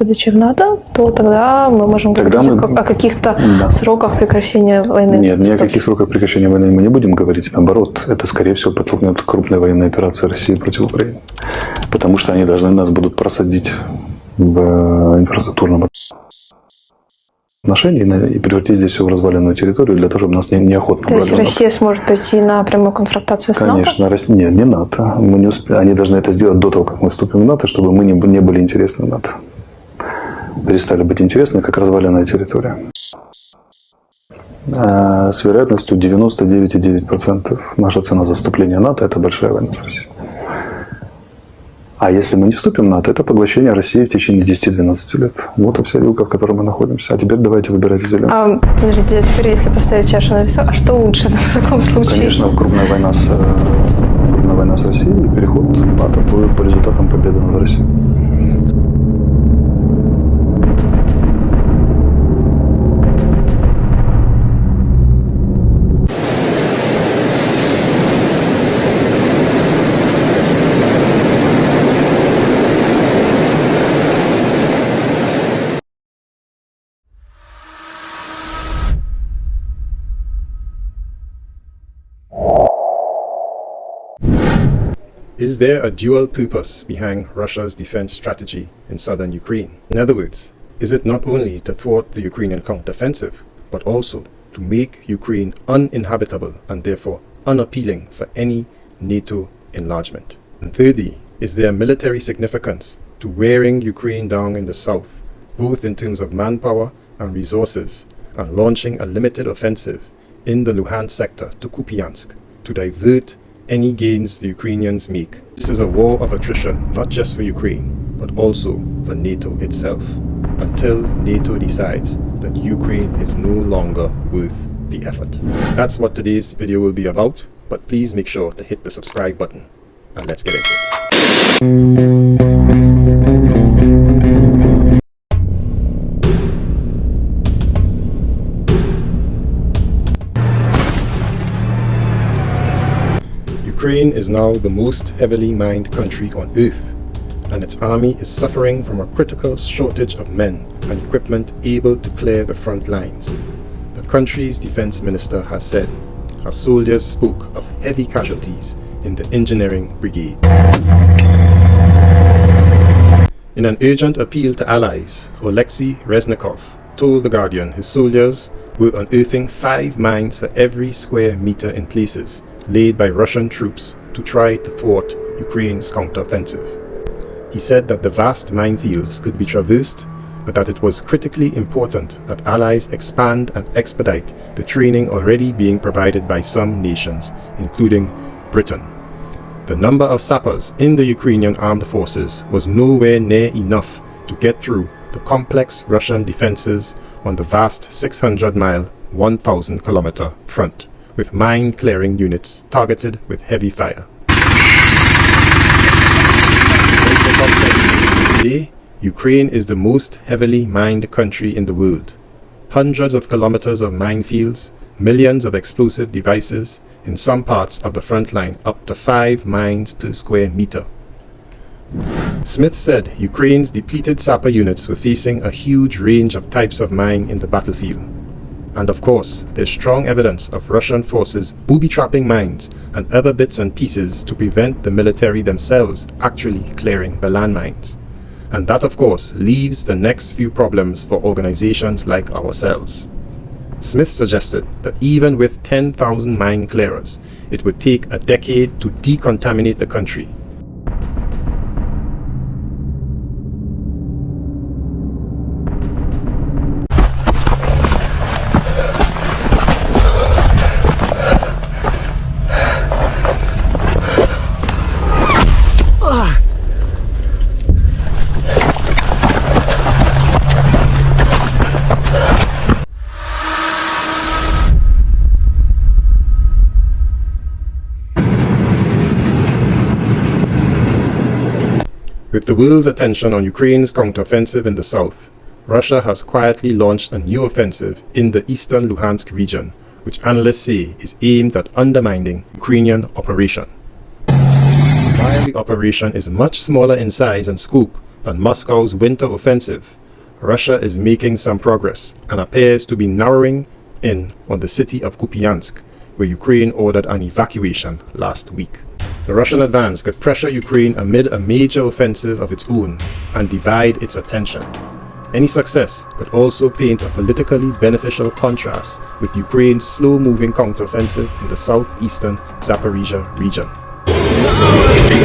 будучи в НАТО, то тогда мы можем говорить о каких-то сроках прекращения войны. Нет, ни о каких сроках прекращения войны мы не будем говорить. Наоборот, это, скорее всего, подтолкнет крупные военные операции России против Украины. Потому что они должны нас будут просадить в инфраструктурном отношении и превратить здесь все в разваленную территорию для того, чтобы нас неохотно брали. То есть Россия сможет пойти на прямую конфронтацию с НАТО? Конечно, Россия, не НАТО. Мы не они должны это сделать до того, как мы вступим в НАТО, чтобы мы не были интересны НАТО. Перестали быть интересны, как разваленная территория. С вероятностью 99,9% наша цена за вступление в НАТО – это большая война с Россией. А если мы не вступим в НАТО, это поглощение России в течение 10-12 лет. Вот и вся вилка, в которой мы находимся. А теперь давайте выбирайте Зеленского. Подождите, а теперь если поставить чашу на весах, а что лучше в таком случае? Конечно, крупная война с Россией и переход в НАТО по результатам победы над Россией. Is there a dual purpose behind Russia's defense strategy in southern Ukraine? In other words, is it not only to thwart the Ukrainian counteroffensive, but also to make Ukraine uninhabitable and therefore unappealing for any NATO enlargement? And thirdly, is there military significance to wearing Ukraine down in the south, both in terms of manpower and resources, and launching a limited offensive in the Luhansk sector to Kupyansk to divert any gains the Ukrainians make? This is a war of attrition, not just for Ukraine, but also for NATO itself, until NATO decides that Ukraine is no longer worth the effort. That's what today's video will be about, but please make sure to hit the subscribe button, and let's get into it. Ukraine is now the most heavily mined country on earth, and its army is suffering from a critical shortage of men and equipment able to clear the front lines. The country's defense minister has said her soldiers spoke of heavy casualties in the engineering brigade. In an urgent appeal to allies, Oleksiy Reznikov told The Guardian his soldiers were unearthing 5 mines for every square meter in places laid by Russian troops to try to thwart Ukraine's counteroffensive. He said that the vast minefields could be traversed, but that it was critically important that allies expand and expedite the training already being provided by some nations, including Britain. The number of sappers in the Ukrainian armed forces was nowhere near enough to get through the complex Russian defenses on the vast 600-mile, 1,000-kilometer front, with mine-clearing units targeted with heavy fire. Today, Ukraine is the most heavily mined country in the world. Hundreds of kilometers of minefields, millions of explosive devices, in some parts of the front line up to 5 mines per square meter. Smith said Ukraine's depleted sapper units were facing a huge range of types of mine in the battlefield. And of course, there's strong evidence of Russian forces booby-trapping mines and other bits and pieces to prevent the military themselves actually clearing the landmines. And that, of course, leaves the next few problems for organizations like ourselves. Smith suggested that even with 10,000 mine clearers, it would take a decade to decontaminate the country. With the world's attention on Ukraine's counteroffensive in the south, Russia has quietly launched a new offensive in the eastern Luhansk region, which analysts say is aimed at undermining Ukrainian operation. While the operation is much smaller in size and scope than Moscow's winter offensive, Russia is making some progress and appears to be narrowing in on the city of Kupyansk, where Ukraine ordered an evacuation last week. The Russian advance could pressure Ukraine amid a major offensive of its own and divide its attention. Any success could also paint a politically beneficial contrast with Ukraine's slow-moving counteroffensive in the southeastern Zaporizhia region.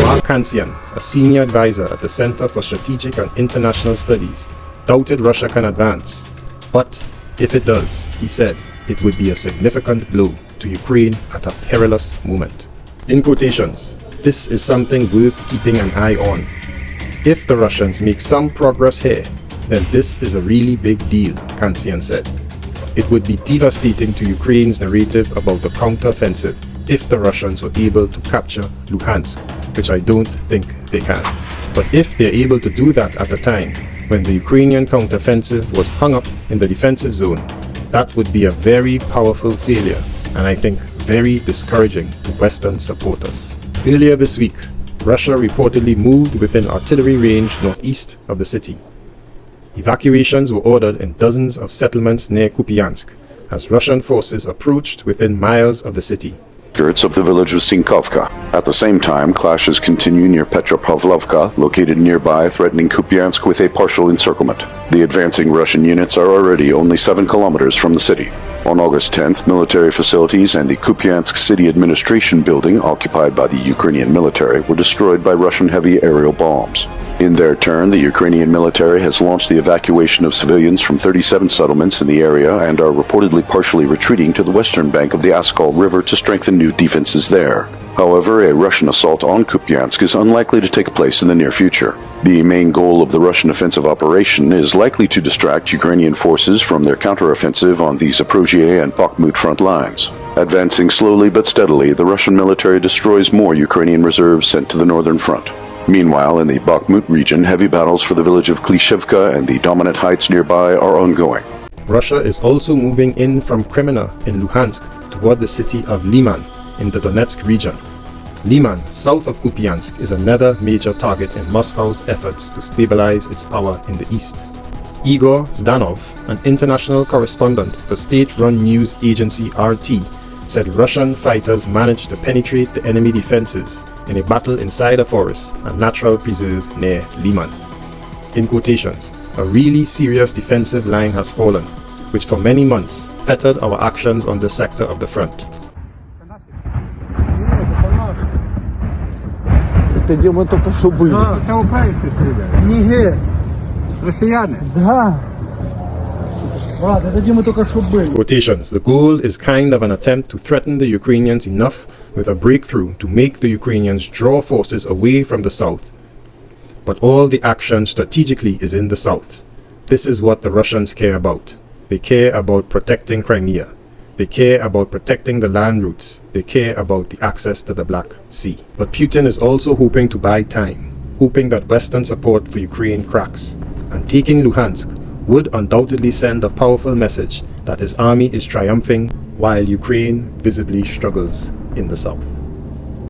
Mark Kansian, a senior advisor at the Center for Strategic and International Studies, doubted Russia can advance. But if it does, he said, it would be a significant blow to Ukraine at a perilous moment. In quotations, this is something worth keeping an eye on. If the Russians make some progress here, then this is a really big deal, Kansian said. It would be devastating to Ukraine's narrative about the counteroffensive if the Russians were able to capture Luhansk, which I don't think they can. But if they're able to do that at a time when the Ukrainian counteroffensive was hung up in the defensive zone, that would be a very powerful failure, and I think very discouraging to Western supporters. Earlier this week, Russia reportedly moved within artillery range northeast of the city. Evacuations were ordered in dozens of settlements near Kupyansk as Russian forces approached within miles of the city. Skirts of the village of Sinkovka. At the same time, clashes continue near Petropavlovka, located nearby, threatening Kupyansk with a partial encirclement. The advancing Russian units are already only 7 kilometers from the city. On August 10th, military facilities and the Kupyansk city administration building, occupied by the Ukrainian military, were destroyed by Russian heavy aerial bombs. In their turn, the Ukrainian military has launched the evacuation of civilians from 37 settlements in the area and are reportedly partially retreating to the western bank of the Askol River to strengthen new defenses there. However, a Russian assault on Kupyansk is unlikely to take place in the near future. The main goal of the Russian offensive operation is likely to distract Ukrainian forces from their counteroffensive on the Zaporizhia and Bakhmut front lines. Advancing slowly but steadily, the Russian military destroys more Ukrainian reserves sent to the northern front. Meanwhile, in the Bakhmut region, heavy battles for the village of Klishevka and the dominant heights nearby are ongoing. Russia is also moving in from Kreminna in Luhansk toward the city of Liman in the Donetsk region. Liman, south of Kupyansk, is another major target in Moscow's efforts to stabilize its power in the east. Igor Zdanov, an international correspondent for state-run news agency RT, said Russian fighters managed to penetrate the enemy defenses in a battle inside a forest, a natural preserve near Liman. In quotations, a really serious defensive line has fallen, which for many months fettered our actions on this sector of the front. Это где мы только что были. Це українці стріляють. Ні, Росіяни. да. Брат, это где мы только что были. Quotations. The goal is kind of an attempt to threaten the Ukrainians enough with a breakthrough to make the Ukrainians draw forces away from the south. But all the action strategically is in the south. This is what the Russians care about. They care about protecting Crimea. They care about protecting the land routes. They care about the access to the Black Sea. But Putin is also hoping to buy time, hoping that Western support for Ukraine cracks. And taking Luhansk would undoubtedly send a powerful message that his army is triumphing while Ukraine visibly struggles in the south.